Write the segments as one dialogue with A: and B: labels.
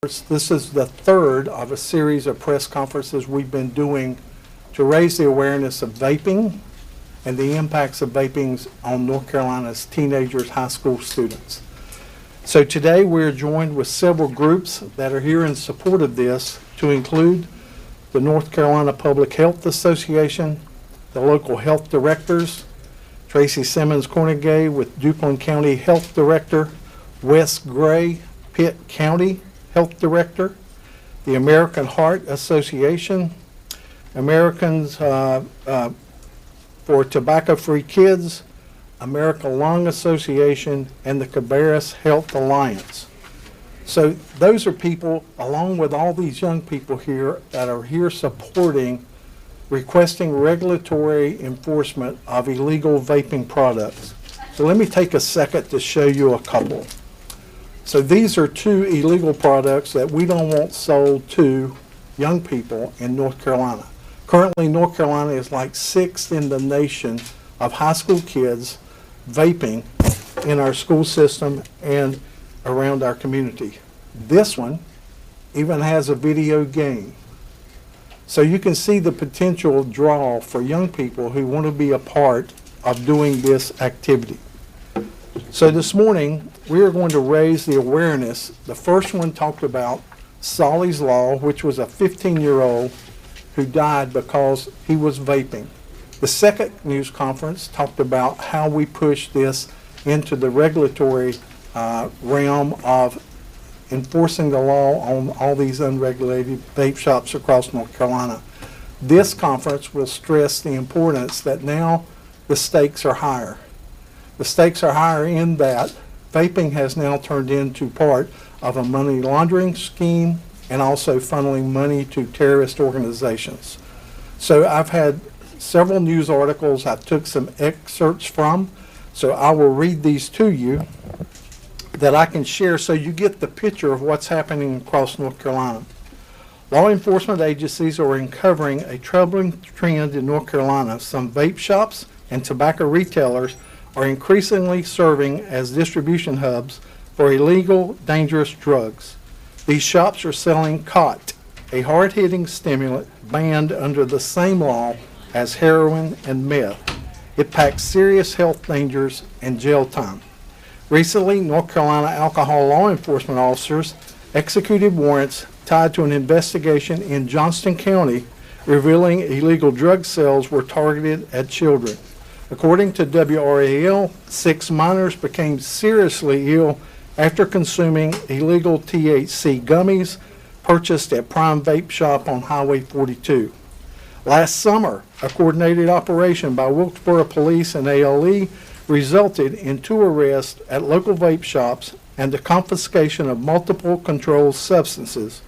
A: This is the third of a series of press conferences we've been doing to raise the awareness of vaping and the impacts of vaping on North Carolina's teenagers, high school students. So today we're joined with several groups that are here in support of this, to include the North Carolina Public Health Association, the local health directors, Tracy Simmons Cornegay with Duplin County Health Director, Wes Gray, Pitt County Health Director, the American Heart Association, Americans for Tobacco-Free Kids, American Lung Association, and the Cabarrus Health Alliance. So those are people, along with all these young people here, that are here supporting, requesting regulatory enforcement of illegal vaping products. So let me take a second to show you a couple. So these are two illegal products that we don't want sold to young people in North Carolina. Currently, North Carolina is like sixth in the nation of high school kids vaping in our school system and around our community. This one even has a video game. So you can see the potential draw for young people who want to be a part of doing this activity. So this morning, we are going to raise the awareness. The first one talked about Solly's Law, which was a 15-year-old who died because he was vaping. The second news conference talked about how we push this into the regulatory realm of enforcing the law on all these unregulated vape shops across North Carolina. This conference will stress the importance that now the stakes are higher. The stakes are higher in that vaping has now turned into part of a money laundering scheme and also funneling money to terrorist organizations. So I've had several news articles I took some excerpts from, so I will read these to you that I can share so you get the picture of what's happening across North Carolina. Law enforcement agencies are uncovering a troubling trend in North Carolina. Some vape shops and tobacco retailers are increasingly serving as distribution hubs for illegal, dangerous drugs. These shops are selling khat, a hard-hitting stimulant banned under the same law as heroin and meth. It packs serious health dangers and jail time. Recently, North Carolina alcohol law enforcement officers executed warrants tied to an investigation in Johnston County revealing illegal drug sales were targeted at children. According to WRAL, 6 minors became seriously ill after consuming illegal THC gummies purchased at Prime Vape Shop on Highway 42. Last summer, a coordinated operation by Wilkesboro Police and ALE resulted in 2 arrests at local vape shops and the confiscation of multiple controlled substances.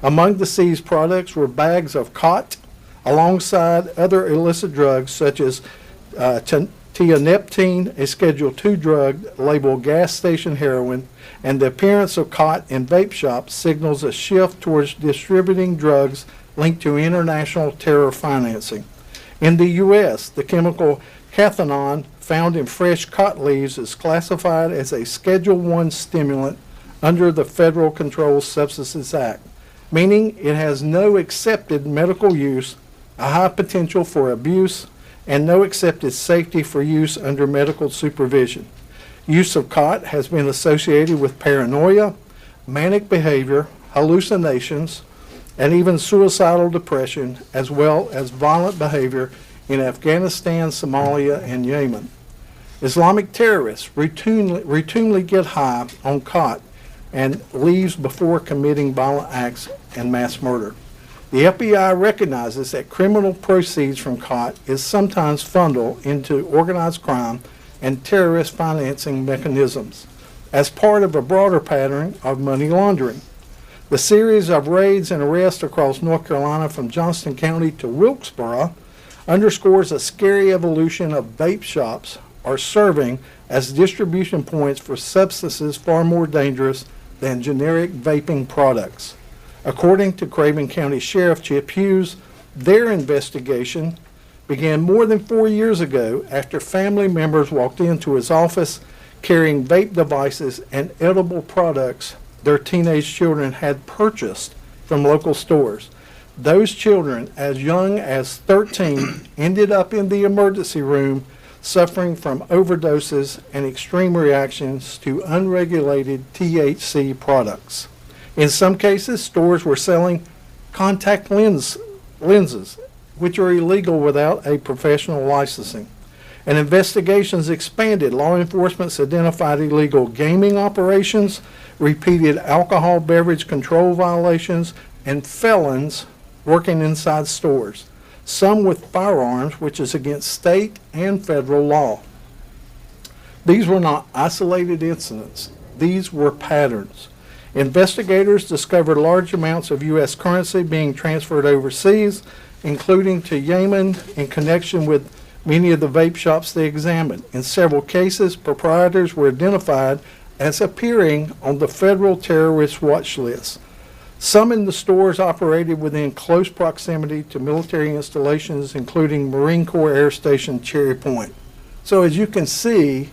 A: Among the seized products were bags of khat alongside other illicit drugs such as tianeptine, a Schedule II drug labeled gas station heroin, and the appearance of khat in vape shops signals a shift towards distributing drugs linked to international terror financing. In the U.S., the chemical cathinone found in fresh khat leaves is classified as a Schedule I stimulant under the Federal Controlled Substances Act, meaning it has no accepted medical use, a high potential for abuse, and no accepted safety for use under medical supervision. Use of khat has been associated with paranoia, manic behavior, hallucinations, and even suicidal depression, as well as violent behavior in Afghanistan, Somalia, and Yemen. Islamic terrorists routinely get high on khat and leaves before committing violent acts and mass murder. The FBI recognizes that criminal proceeds from khat is sometimes funneled into organized crime and terrorist financing mechanisms as part of a broader pattern of money laundering. The series of raids and arrests across North Carolina from Johnston County to Wilkesboro underscores a scary evolution of vape shops are serving as distribution points for substances far more dangerous than generic vaping products. According to Craven County Sheriff Chip Hughes, their investigation began more than 4 years ago after family members walked into his office carrying vape devices and edible products their teenage children had purchased from local stores. Those children, as young as 13, ended up in the emergency room suffering from overdoses and extreme reactions to unregulated THC products. In some cases, stores were selling contact lenses, which are illegal without a professional licensing. And investigations expanded. Law enforcement identified illegal gaming operations, repeated alcohol beverage control violations, and felons working inside stores, some with firearms, which is against state and federal law. These were not isolated incidents. These were patterns. Investigators discovered large amounts of U.S. currency being transferred overseas, including to Yemen, in connection with many of the vape shops they examined. In several cases, proprietors were identified as appearing on the federal terrorist watch list. Some in the stores operated within close proximity to military installations, including Marine Corps Air Station Cherry Point. So as you can see,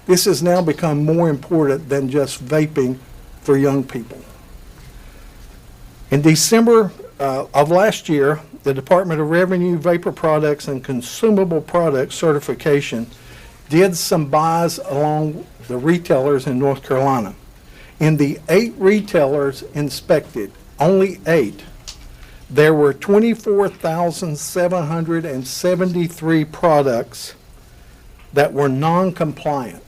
A: this has now become more important than just vaping for young people. In December of last year, the Department of Revenue Vapor Products and Consumable Products Certification did some buys along the retailers in North Carolina. In the 8 retailers inspected, only 8, there were 24,773 products that were non-compliant.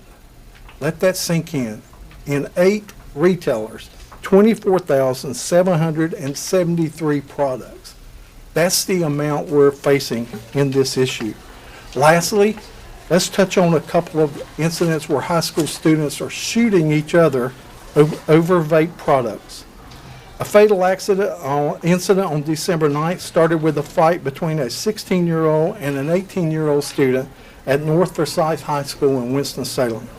A: Let that sink in. In 8 retailers, 24,773 products. That's the amount we're facing in this issue. Lastly, let's touch on a couple of incidents where high school students are shooting each other over vape products. A fatal incident on December 9th started with a fight between a 16-year-old and an 18-year-old student at North Forsyth High School in Winston-Salem.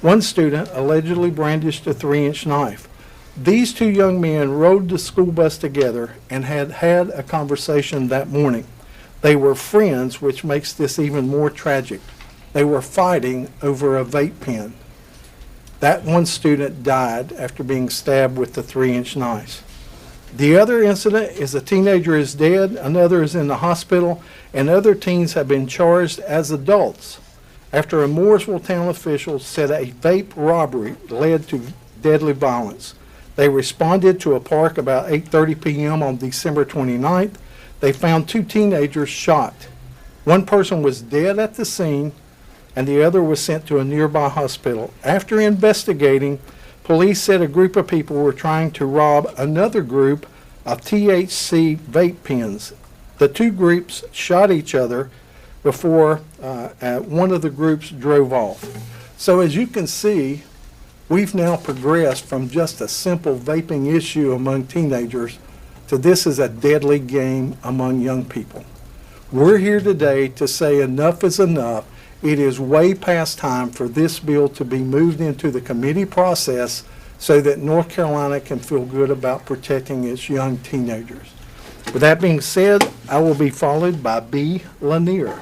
A: One student allegedly brandished a 3-inch knife. These 2 young men rode the school bus together and had had a conversation that morning. They were friends, which makes this even more tragic. They were fighting over a vape pen. That one student died after being stabbed with the 3-inch knife. The other incident is a teenager is dead, another is in the hospital, and other teens have been charged as adults after a Mooresville town official said a vape robbery led to deadly violence. They responded to a park about 8:30 p.m. on December 29th. They found 2 teenagers shot. One person was dead at the scene, and the other was sent to a nearby hospital. After investigating, police said a group of people were trying to rob another group of THC vape pens. The 2 groups shot each other before one of the groups drove off. So as you can see, we've now progressed from just a simple vaping issue among teenagers to this is a deadly game among young people. We're here today to say enough is enough. It is way past time for this bill to be moved into the committee process so that North Carolina can feel good about protecting its young teenagers. With that being said, I will be followed by B. Lanier.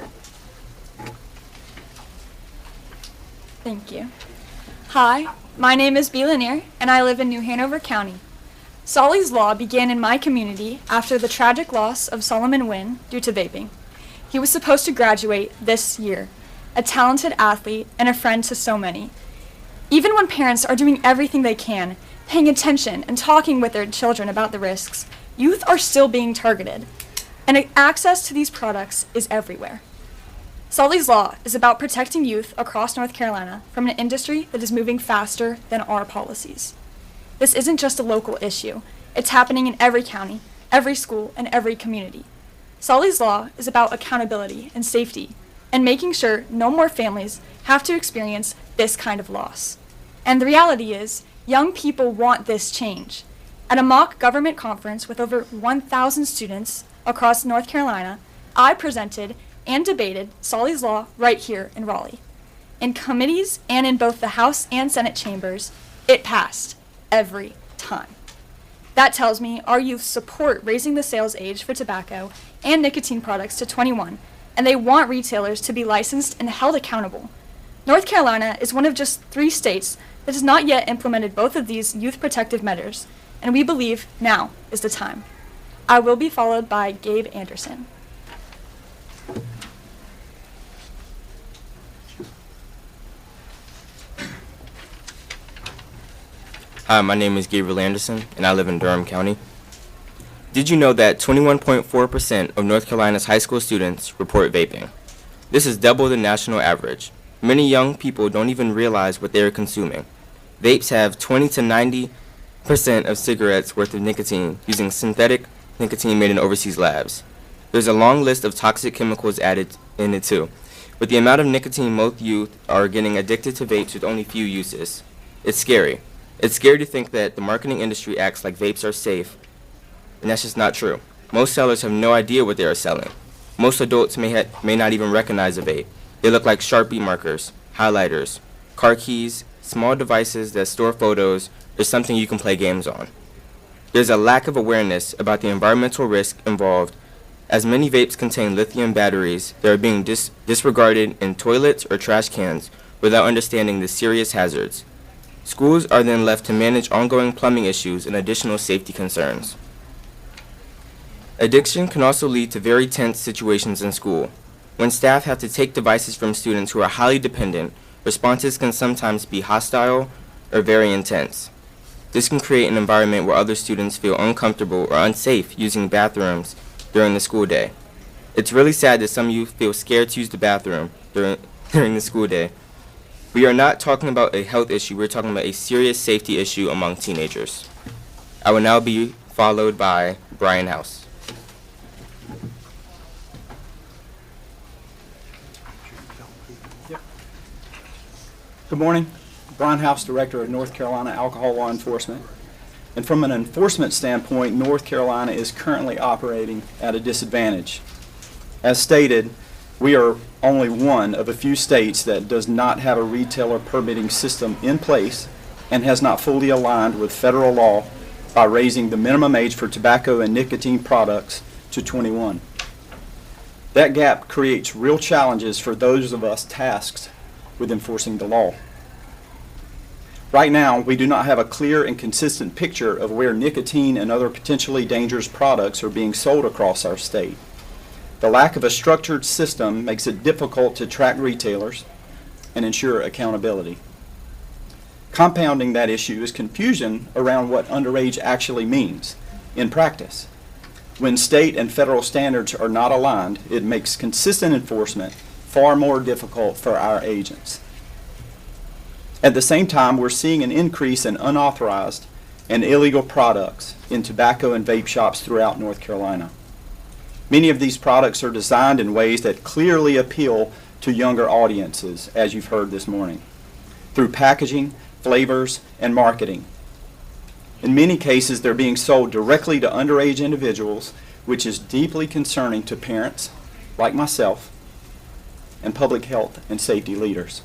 B: Thank you. Hi, my name is B. Lanier, and I live in New Hanover County. Solly's Law began in my community after the tragic loss of Solomon Wynn due to vaping. He was supposed to graduate this year, a talented athlete and a friend to so many. Even when parents are doing everything they can, paying attention and talking with their children about the risks, youth are still being targeted, and access to these products is everywhere. Solly's Law is about protecting youth across North Carolina from an industry that is moving faster than our policies. This isn't just a local issue. It's happening in every county, every school, and every community. Solly's Law is about accountability and safety, and making sure no more families have to experience this kind of loss. And the reality is, young people want this change. At a mock government conference with over 1,000 students across North Carolina, I presented and debated Solly's Law right here in Raleigh. In committees and in both the House and Senate chambers, it passed every time. That tells me our youth support raising the sales age for tobacco and nicotine products to 21, and they want retailers to be licensed and held accountable. North Carolina is one of just 3 states that has not yet implemented both of these youth protective measures, and we believe now is the time. I will be followed by Gabe Anderson.
C: Hi, my name is Gabriel Anderson, and I live in Durham County. Did you know that 21.4% of North Carolina's high school students report vaping? This is double the national average. Many young people don't even realize what they are consuming. Vapes have 20 to 90% of cigarettes worth of nicotine using synthetic nicotine made in overseas labs. There's a long list of toxic chemicals added in it too. With the amount of nicotine, most youth are getting addicted to vapes with only few uses. It's scary. It's scary to think that the marketing industry acts like vapes are safe, and that's just not true. Most sellers have no idea what they are selling. Most adults may not even recognize a vape. They look like Sharpie markers, highlighters, car keys, small devices that store photos, or something you can play games on. There's a lack of awareness about the environmental risk involved, as many vapes contain lithium batteries that are being disregarded in toilets or trash cans without understanding the serious hazards. Schools are then left to manage ongoing plumbing issues and additional safety concerns. Addiction can also lead to very tense situations in school. When staff have to take devices from students who are highly dependent, responses can sometimes be hostile or very intense. This can create an environment where other students feel uncomfortable or unsafe using bathrooms during the school day. It's really sad that some youth feel scared to use the bathroom during the school day. We are not talking about a health issue, we're talking about a serious safety issue among teenagers. I will now be followed by Brian House.
D: Good morning. Brian House, Director of North Carolina Alcohol Law Enforcement. And from an enforcement standpoint, North Carolina is currently operating at a disadvantage. As stated, we are only one of a few states that does not have a retailer permitting system in place and has not fully aligned with federal law by raising the minimum age for tobacco and nicotine products to 21. That gap creates real challenges for those of us tasked with enforcing the law. Right now, we do not have a clear and consistent picture of where nicotine and other potentially dangerous products are being sold across our state. The lack of a structured system makes it difficult to track retailers and ensure accountability. Compounding that issue is confusion around what underage actually means in practice. When state and federal standards are not aligned, it makes consistent enforcement far more difficult for our agents. At the same time, we're seeing an increase in unauthorized and illegal products in tobacco and vape shops throughout North Carolina. Many of these products are designed in ways that clearly appeal to younger audiences, as you've heard this morning, through packaging, flavors, and marketing. In many cases, they're being sold directly to underage individuals, which is deeply concerning to parents, like myself, and public health and safety leaders.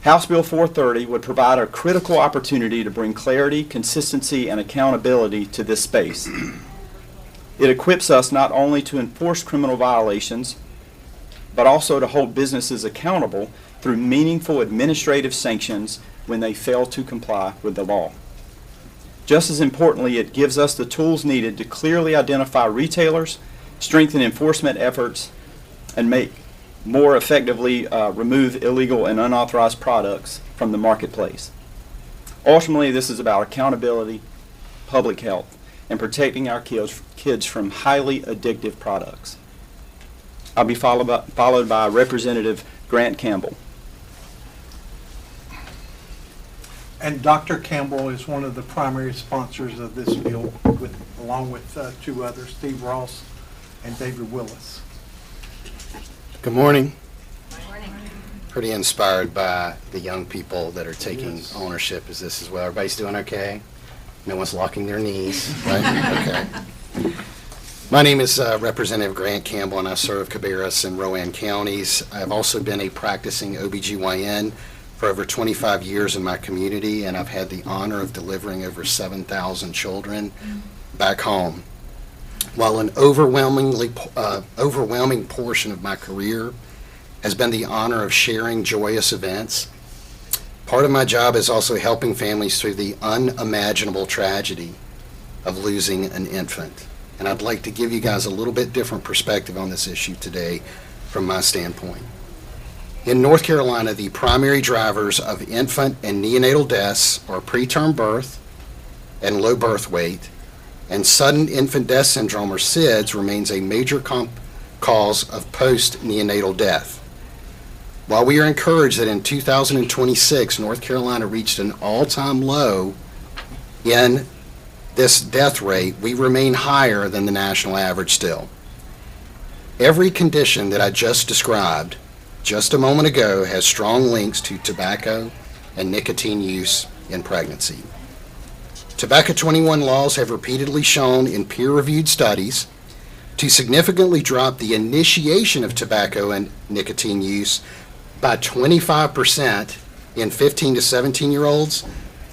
D: House Bill 430 would provide a critical opportunity to bring clarity, consistency, and accountability to this space. It equips us not only to enforce criminal violations, but also to hold businesses accountable through meaningful administrative sanctions when they fail to comply with the law. Just as importantly, it gives us the tools needed to clearly identify retailers, strengthen enforcement efforts, and more effectively remove illegal and unauthorized products from the marketplace. Ultimately, this is about accountability, public health, and protecting our kids from highly addictive products. I'll be followed by Representative Grant Campbell.
A: And Dr. Campbell is one of the primary sponsors of this bill, along with two others, Steve Ross and David Willis.
E: Good morning. Good morning. Pretty inspired by the young people that are taking ownership of this as well. Everybody's doing okay? No one's locking their knees, right? Okay. My name is Representative Grant Campbell, and I serve Cabarrus and Rowan counties. I've also been a practicing OBGYN for over 25 years in my community, and I've had the honor of delivering over 7,000 children back home. While an overwhelming portion of my career has been the honor of sharing joyous events, Part of my job is also helping families through the unimaginable tragedy of losing an infant. And I'd like to give you guys a little bit different perspective on this issue today from my standpoint. In North Carolina, the primary drivers of infant and neonatal deaths are preterm birth and low birth weight, and sudden infant death syndrome, or SIDS, remains a major cause of post-neonatal death. While we are encouraged that in 2026, North Carolina reached an all-time low in this death rate, we remain higher than the national average still. Every condition that I just described just a moment ago has strong links to tobacco and nicotine use in pregnancy. Tobacco 21 laws have repeatedly shown in peer-reviewed studies to significantly drop the initiation of tobacco and nicotine use by 25% in 15 to 17-year-olds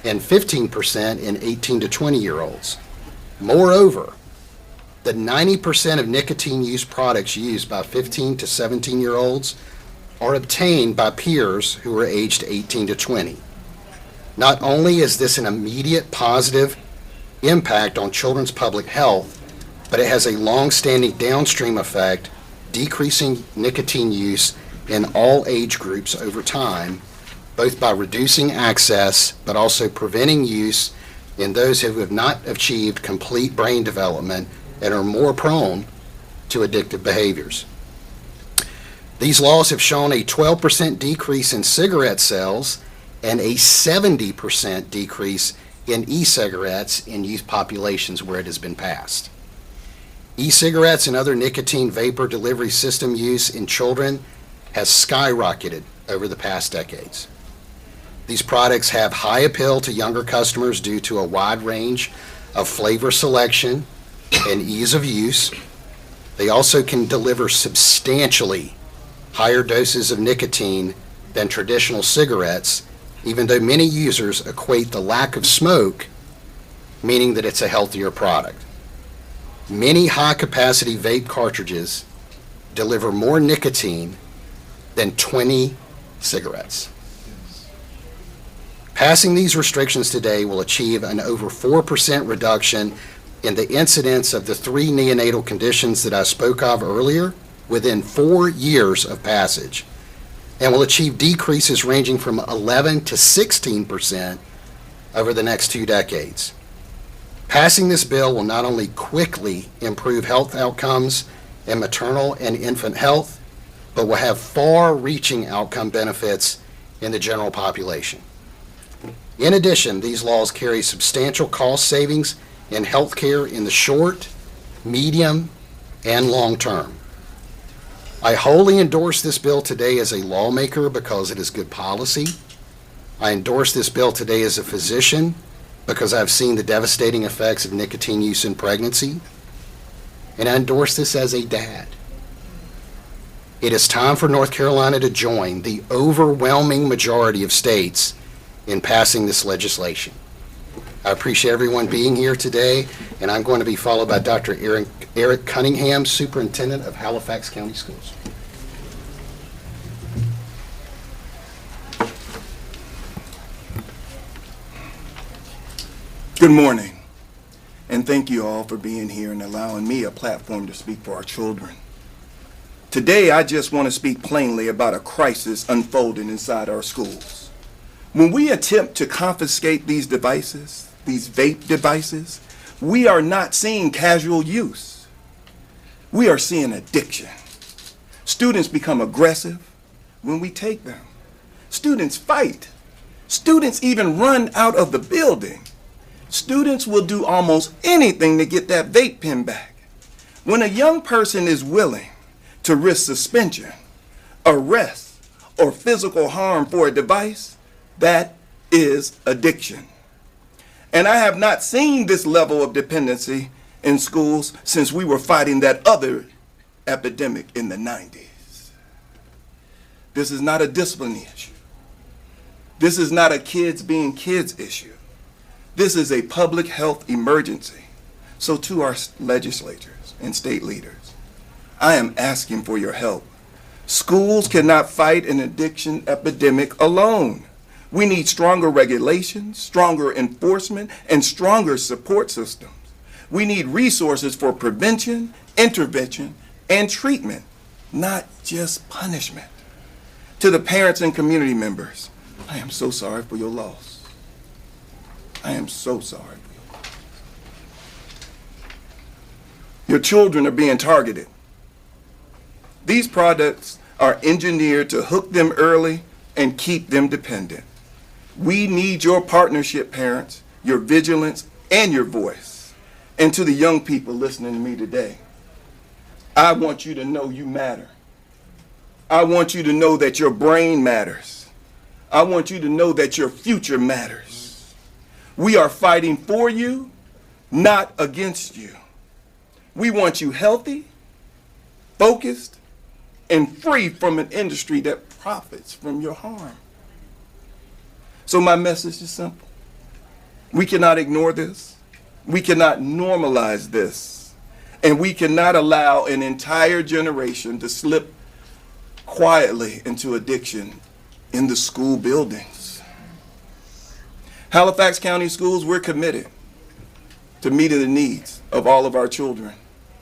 E: and 15% in 18 to 20-year-olds. Moreover, the 90% of nicotine use products used by 15 to 17-year-olds are obtained by peers who are aged 18 to 20. Not only is this an immediate positive impact on children's public health, but it has a long-standing downstream effect, decreasing nicotine use in all age groups over time, both by reducing access but also preventing use in those who have not achieved complete brain development and are more prone to addictive behaviors. These laws have shown a 12% decrease in cigarette sales and a 70% decrease in e-cigarettes in youth populations where it has been passed. E-cigarettes and other nicotine vapor delivery system use in children has skyrocketed over the past decades. These products have high appeal to younger customers due to a wide range of flavor selection and ease of use. They also can deliver substantially higher doses of nicotine than traditional cigarettes, even though many users equate the lack of smoke, meaning that it's a healthier product. Many high-capacity vape cartridges deliver more nicotine than 20 cigarettes. Passing these restrictions today will achieve an over 4% reduction in the incidence of the 3 neonatal conditions that I spoke of earlier within 4 years of passage, and will achieve decreases ranging from 11 to 16% over the next 2 decades. Passing this bill will not only quickly improve health outcomes in maternal and infant health, but will have far-reaching outcome benefits in the general population. In addition, these laws carry substantial cost savings in health care in the short, medium, and long term. I wholly endorse this bill today as a lawmaker because it is good policy. I endorse this bill today as a physician because I've seen the devastating effects of nicotine use in pregnancy. And I endorse this as a dad. It is time for North Carolina to join the overwhelming majority of states in passing this legislation. I appreciate everyone being here today, and I'm going to be followed by Dr. Eric Cunningham, Superintendent of Halifax County Schools.
F: Good morning, and thank you all for being here and allowing me a platform to speak for our children. Today, I just want to speak plainly about a crisis unfolding inside our schools. When we attempt to confiscate these devices, these vape devices, we are not seeing casual use. We are seeing addiction. Students become aggressive when we take them. Students fight. Students even run out of the building. Students will do almost anything to get that vape pen back. When a young person is willing to risk suspension, arrest, or physical harm for a device, that is addiction. And I have not seen this level of dependency in schools since we were fighting that other epidemic in the 90s. This is not a discipline issue. This is not a kids being kids issue. This is a public health emergency. So to our legislators and state leaders, I am asking for your help. Schools cannot fight an addiction epidemic alone. We need stronger regulations, stronger enforcement, and stronger support systems. We need resources for prevention, intervention, and treatment, not just punishment. To the parents and community members, I am so sorry for your loss. I am so sorry for your loss. Your children are being targeted. These products are engineered to hook them early and keep them dependent. We need your partnership, parents, your vigilance, and your voice. And to the young people listening to me today, I want you to know you matter. I want you to know that your brain matters. I want you to know that your future matters. We are fighting for you, not against you. We want you healthy, focused, and free from an industry that profits from your harm. So my message is simple. We cannot ignore this. We cannot normalize this. And we cannot allow an entire generation to slip quietly into addiction in the school buildings. Halifax County Schools, we're committed to meeting the needs of all of our children,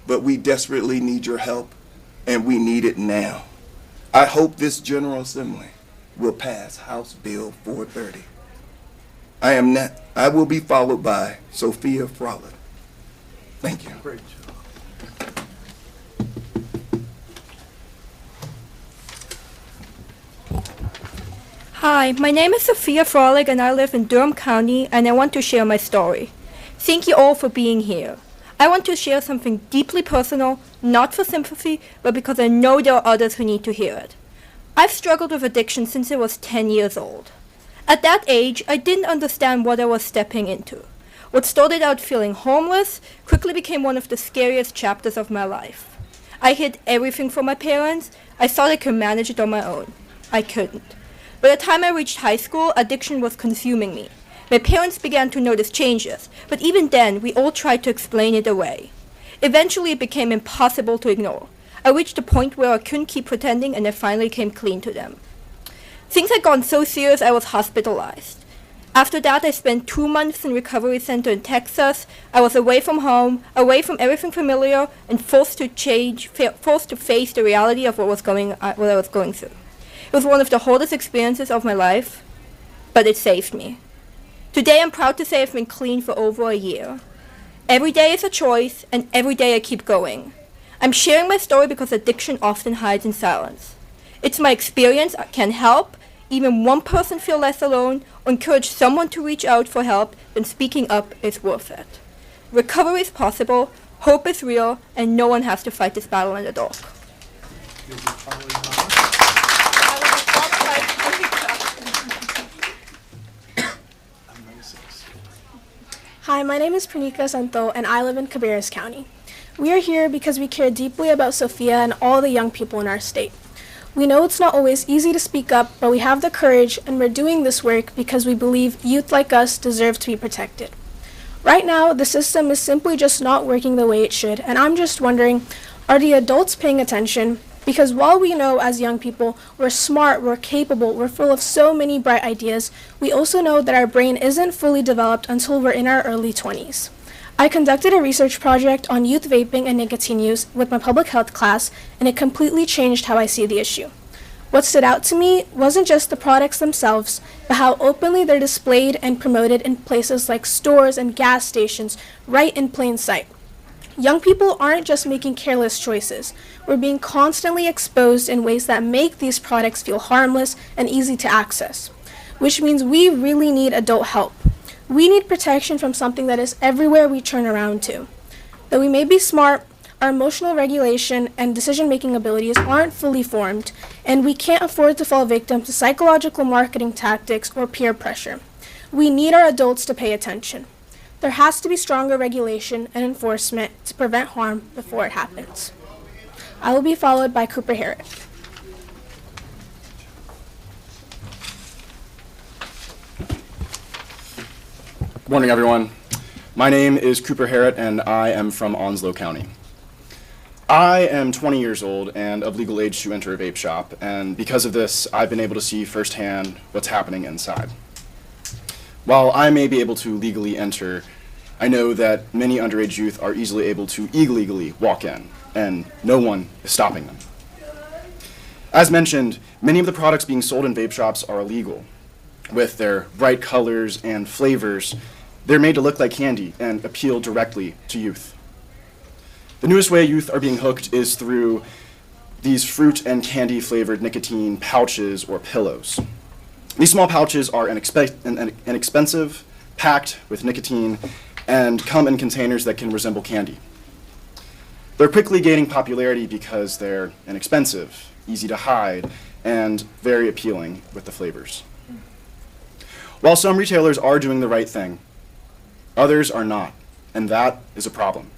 F: but we desperately need your help, and we need it now. I hope this General Assembly will pass House Bill 430. I will be followed by Sophia Frolic. Thank you.
A: Great job.
G: Hi, my name is Sophia Frolic and I live in Durham County and I want to share my story. Thank you all for being here. I want to share something deeply personal, not for sympathy, but because I know there are others who need to hear it. I've struggled with addiction since I was 10 years old. At that age, I didn't understand what I was stepping into. What started out feeling homeless quickly became one of the scariest chapters of my life. I hid everything from my parents. I thought I could manage it on my own. I couldn't. By the time I reached high school, addiction was consuming me. My parents began to notice changes, but even then, we all tried to explain it away. Eventually, it became impossible to ignore. I reached a point where I couldn't keep pretending, and I finally came clean to them. Things had gone so serious, I was hospitalized. After that, I spent 2 months in recovery center in Texas. I was away from home, away from everything familiar, and forced to face the reality of what I was going through. It was one of the hardest experiences of my life, but it saved me. Today, I'm proud to say I've been clean for over a year. Every day is a choice, and every day I keep going. I'm sharing my story because addiction often hides in silence. It's my experience can help even one person feel less alone, or encourage someone to reach out for help, then speaking up is worth it. Recovery is possible, hope is real, and no one has to fight this battle in the dark.
H: Hi, my name is Pranika Santo, and I live in Cabarrus County. We are here because we care deeply about Sophia and all the young people in our state. We know it's not always easy to speak up, but we have the courage, and we're doing this work because we believe youth like us deserve to be protected. Right now, the system is simply just not working the way it should, and I'm just wondering, are the adults paying attention? Because while we know as young people we're smart, we're capable, we're full of so many bright ideas, we also know that our brain isn't fully developed until we're in our early 20s. I conducted a research project on youth vaping and nicotine use with my public health class, and it completely changed how I see the issue. What stood out to me wasn't just the products themselves, but how openly they're displayed and promoted in places like stores and gas stations, right in plain sight. Young people aren't just making careless choices. We're being constantly exposed in ways that make these products feel harmless and easy to access, which means we really need adult help. We need protection from something that is everywhere we turn around to. Though we may be smart, our emotional regulation and decision-making abilities aren't fully formed, and we can't afford to fall victim to psychological marketing tactics or peer pressure. We need our adults to pay attention. There has to be stronger regulation and enforcement to prevent harm before it happens. I will be followed by Cooper Harrod.
I: Good morning, everyone. My name is Cooper Harrod, and I am from Onslow County. I am 20 years old and of legal age to enter a vape shop, and because of this, I've been able to see firsthand what's happening inside. While I may be able to legally enter, I know that many underage youth are easily able to illegally walk in, and no one is stopping them. As mentioned, many of the products being sold in vape shops are illegal. With their bright colors and flavors, they're made to look like candy and appeal directly to youth. The newest way youth are being hooked is through these fruit and candy flavored nicotine pouches or pillows. These small pouches are inexpensive, packed with nicotine, and come in containers that can resemble candy. They're quickly gaining popularity because they're inexpensive, easy to hide, and very appealing with the flavors. While some retailers are doing the right thing, others are not, and that is a problem.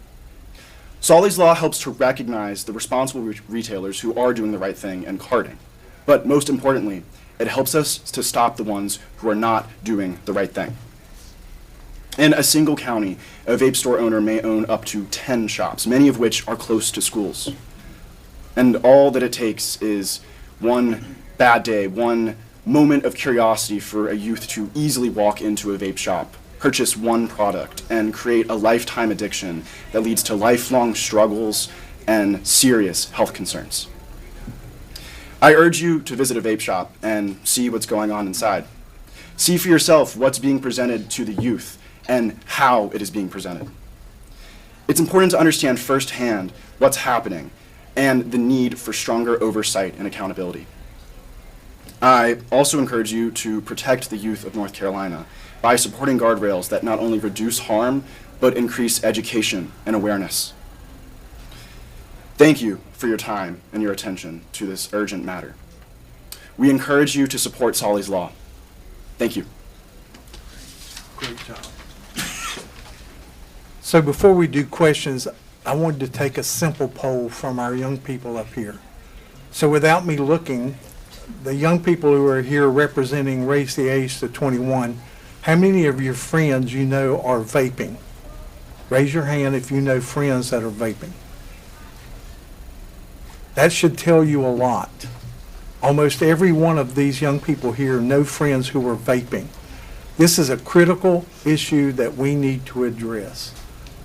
I: Solly's Law helps to recognize the responsible retailers who are doing the right thing and carding. But most importantly, it helps us to stop the ones who are not doing the right thing. In a single county, a vape store owner may own up to 10 shops, many of which are close to schools. And all that it takes is one bad day, one moment of curiosity for a youth to easily walk into a vape shop, purchase one product, and create a lifetime addiction that leads to lifelong struggles and serious health concerns. I urge you to visit a vape shop and see what's going on inside. See for yourself what's being presented to the youth and how it is being presented. It's important to understand firsthand what's happening and the need for stronger oversight and accountability. I also encourage you to protect the youth of North Carolina by supporting guardrails that not only reduce harm, but increase education and awareness. Thank you for your time and your attention to this urgent matter. We encourage you to support Solly's Law. Thank you.
A: Great job. So before we do questions, I wanted to take a simple poll from our young people up here. So without me looking, the young people who are here representing raise the age to 21, how many of your friends you know are vaping? Raise your hand if you know friends that are vaping. That should tell you a lot. Almost every one of these young people here know friends who are vaping. This is a critical issue that we need to address.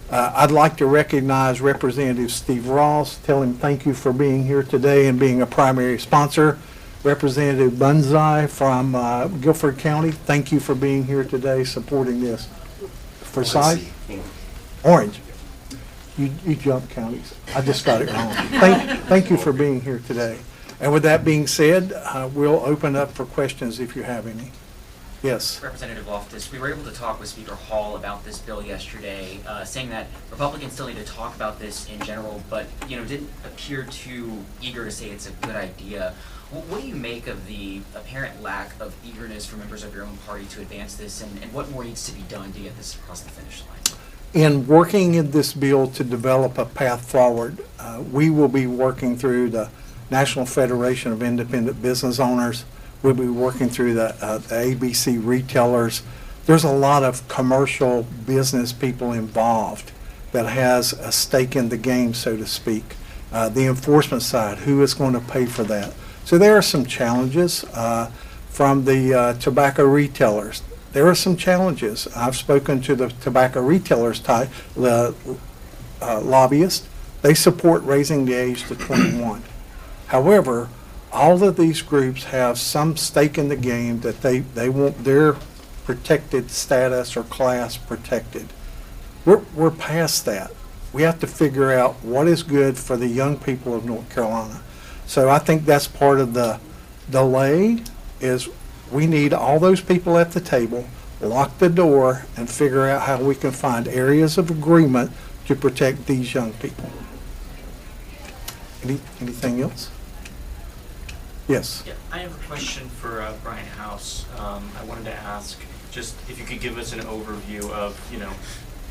A: I'd like to recognize Representative Steve Ross, tell him thank you for being here today and being a primary sponsor. Representative Bunzai from Guilford County, thank you for being here today supporting this. Forsyth? Orange. You jumped counties. I just got it wrong. Thank you for being here today. And with that being said, we'll open up for questions if you have any. Yes.
J: Representative Loftis, we were able to talk with Speaker Hall about this bill yesterday, saying that Republicans still need to talk about this in general, but didn't appear too eager to say it's a good idea. What do you make of the apparent lack of eagerness for members of your own party to advance this, and what more needs to be done to get this across the finish line?
A: In working in this bill to develop a path forward, we will be working through the National Federation of Independent Business Owners. We'll be working through the ABC retailers. There's a lot of commercial business people involved that has a stake in the game, so to speak. The enforcement side, who is going to pay for that? So there are some challenges from the tobacco retailers. There are some challenges. I've spoken to the tobacco retailers, the lobbyists. They support raising the age to 21. However, all of these groups have some stake in the game that they want their protected status or class protected. We're past that. We have to figure out what is good for the young people of North Carolina. So I think that's part of the delay is we need all those people at the table, lock the door, and figure out how we can find areas of agreement to protect these young people. Anything else? Yes.
K: Yeah, I have a question for Brian House. I wanted to ask just if you could give us an overview of,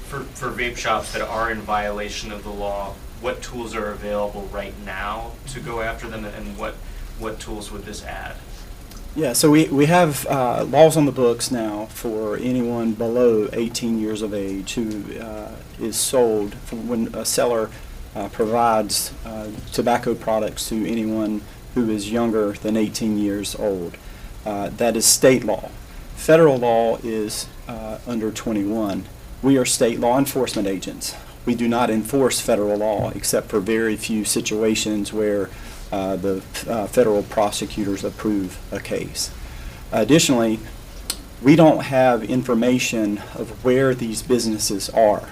K: for vape shops that are in violation of the law, what tools are available right now to go after them, and what tools would this add?
D: Yeah, so we have laws on the books now for anyone below 18 years of age who is sold when a seller provides tobacco products to anyone who is younger than 18 years old. That is state law. Federal law is under 21. We are state law enforcement agents. We do not enforce federal law except for very few situations where the federal prosecutors approve a case. Additionally, we don't have information of where these businesses are,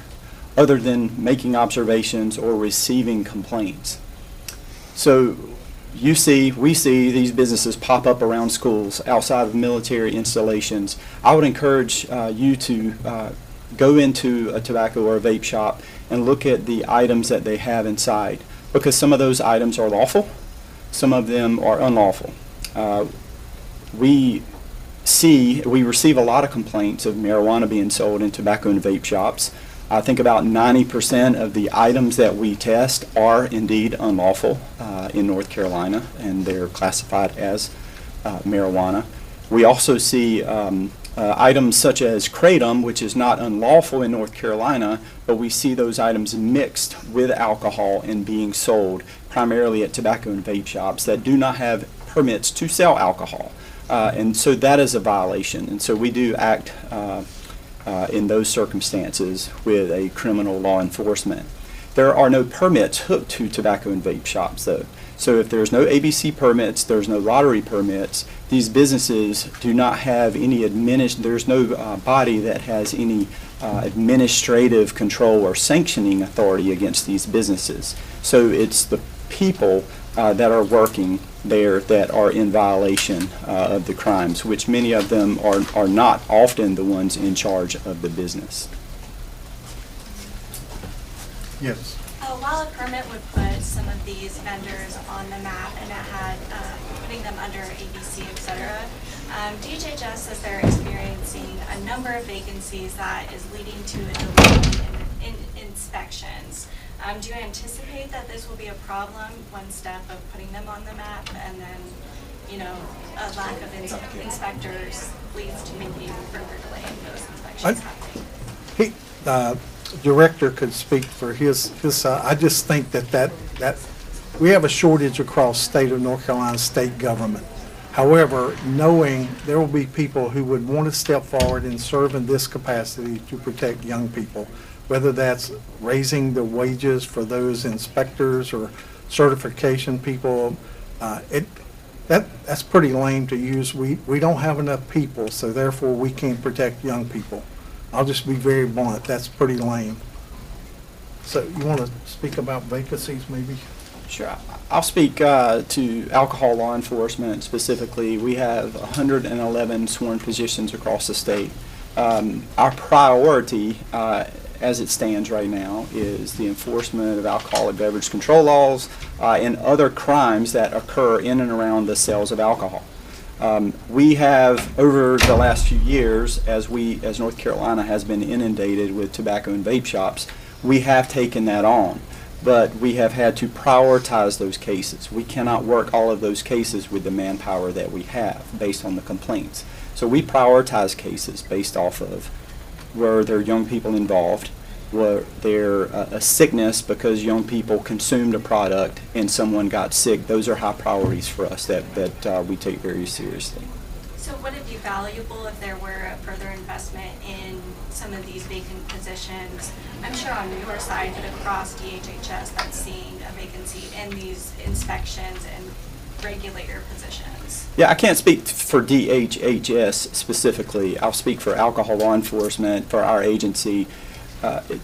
D: other than making observations or receiving complaints. So we see these businesses pop up around schools, outside of military installations. I would encourage you to go into a tobacco or a vape shop and look at the items that they have inside, because some of those items are lawful, some of them are unlawful. We receive a lot of complaints of marijuana being sold in tobacco and vape shops. I think about 90% of the items that we test are indeed unlawful in North Carolina, and they're classified as marijuana. We also see items such as kratom, which is not unlawful in North Carolina, but we see those items mixed with alcohol and being sold primarily at tobacco and vape shops that do not have permits to sell alcohol. And so that is a violation. And so we do act in those circumstances with a criminal law enforcement. There are no permits hooked to tobacco and vape shops, though. So if there's no ABC permits, there's no lottery permits, these businesses do not have any there's no body that has any administrative control or sanctioning authority against these businesses. So it's the people that are working there that are in violation of the crimes, which many of them are not often the ones in charge of the business.
A: Yes.
L: While a permit would put some of these vendors on the map and it had putting them under ABC, etc., DHHS says they're experiencing a number of vacancies that is leading to a delay in inspections. Do you anticipate that this will be a problem, one step of putting them on the map, and then, a lack of inspectors leads to maybe further delay in those inspections happening?
A: Director could speak for his I just think that we have a shortage across state of North Carolina state government. However, knowing there will be people who would want to step forward and serve in this capacity to protect young people, whether that's raising the wages for those inspectors or certification people, that's pretty lame to use. We don't have enough people, so therefore we can't protect young people. I'll just be very blunt, that's pretty lame. So you want to speak about vacancies maybe?
D: Sure. I'll speak to alcohol law enforcement specifically. We have 111 sworn positions across the state. Our priority as it stands right now is the enforcement of alcoholic beverage control laws and other crimes that occur in and around the sales of alcohol. We have, over the last few years, as North Carolina has been inundated with tobacco and vape shops, we have taken that on, but we have had to prioritize those cases. We cannot work all of those cases with the manpower that we have based on the complaints. So we prioritize cases based off of were there young people involved, were there a sickness because young people consumed a product and someone got sick. Those are high priorities for us that we take very seriously.
L: So would it be valuable if there were a further investment in some of these vacant positions? I'm sure on your side, but across DHHS, that's seeing a vacancy in these inspections and regulator positions.
D: Yeah, I can't speak for DHHS specifically. I'll speak for alcohol law enforcement, for our agency.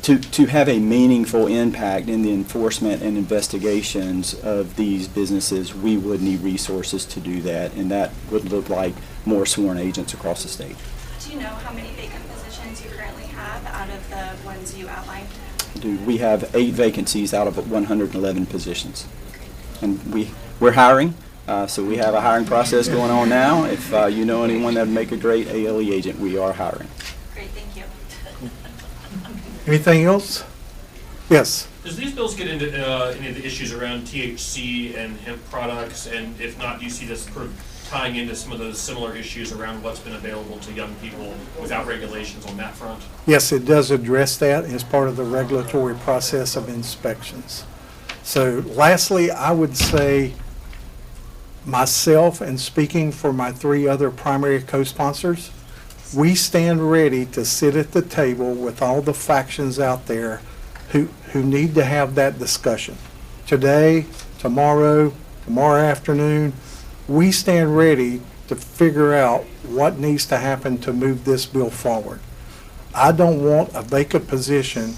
D: To have a meaningful impact in the enforcement and investigations of these businesses, we would need resources to do that, and that would look like more sworn agents across the state.
L: Do you know how many vacant positions you currently have out of the ones you outlined?
D: We have 8 vacancies out of 111 positions, and we're hiring. So we have a hiring process going on now. If you know anyone that would make a great ALE agent, we are hiring.
L: Great, thank you.
A: Anything else? Yes.
M: Does these bills get into any of the issues around THC and hemp products? And if not, do you see this sort of tying into some of those similar issues around what's been available to young people without regulations on that front?
A: Yes, it does address that as part of the regulatory process of inspections. So lastly, I would say myself and speaking for my 3 other primary co-sponsors, we stand ready to sit at the table with all the factions out there who need to have that discussion. Today, tomorrow afternoon, we stand ready to figure out what needs to happen to move this bill forward. I don't want a vacant position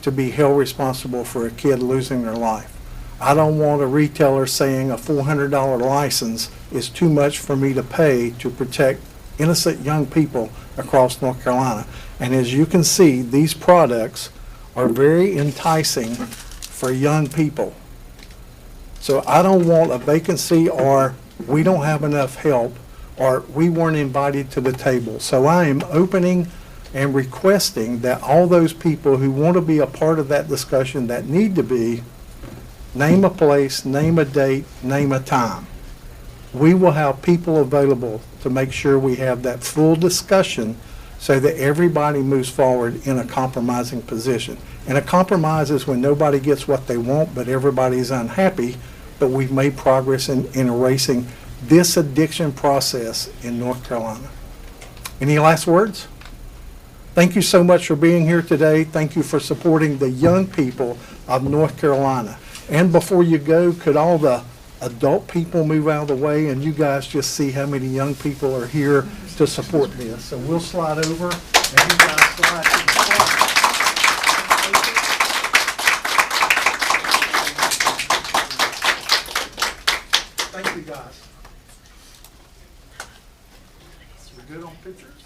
A: to be held responsible for a kid losing their life. I don't want a retailer saying a $400 license is too much for me to pay to protect innocent young people across North Carolina. And as you can see, these products are very enticing for young people. So I don't want a vacancy or we don't have enough help or we weren't invited to the table. So I am opening and requesting that all those people who want to be a part of that discussion that need to be, name a place, name a date, name a time. We will have people available to make sure we have that full discussion so that everybody moves forward in a compromising position. And a compromise is when nobody gets what they want, but everybody's unhappy, but we've made progress in erasing this addiction process in North Carolina. Any last words? Thank you so much for being here today. Thank you for supporting the young people of North Carolina. And before you go, could all the adult people move out of the way and you guys just see how many young people are here to support this. So we'll slide over and you guys slide to the front. Thank you guys. We're good on pictures?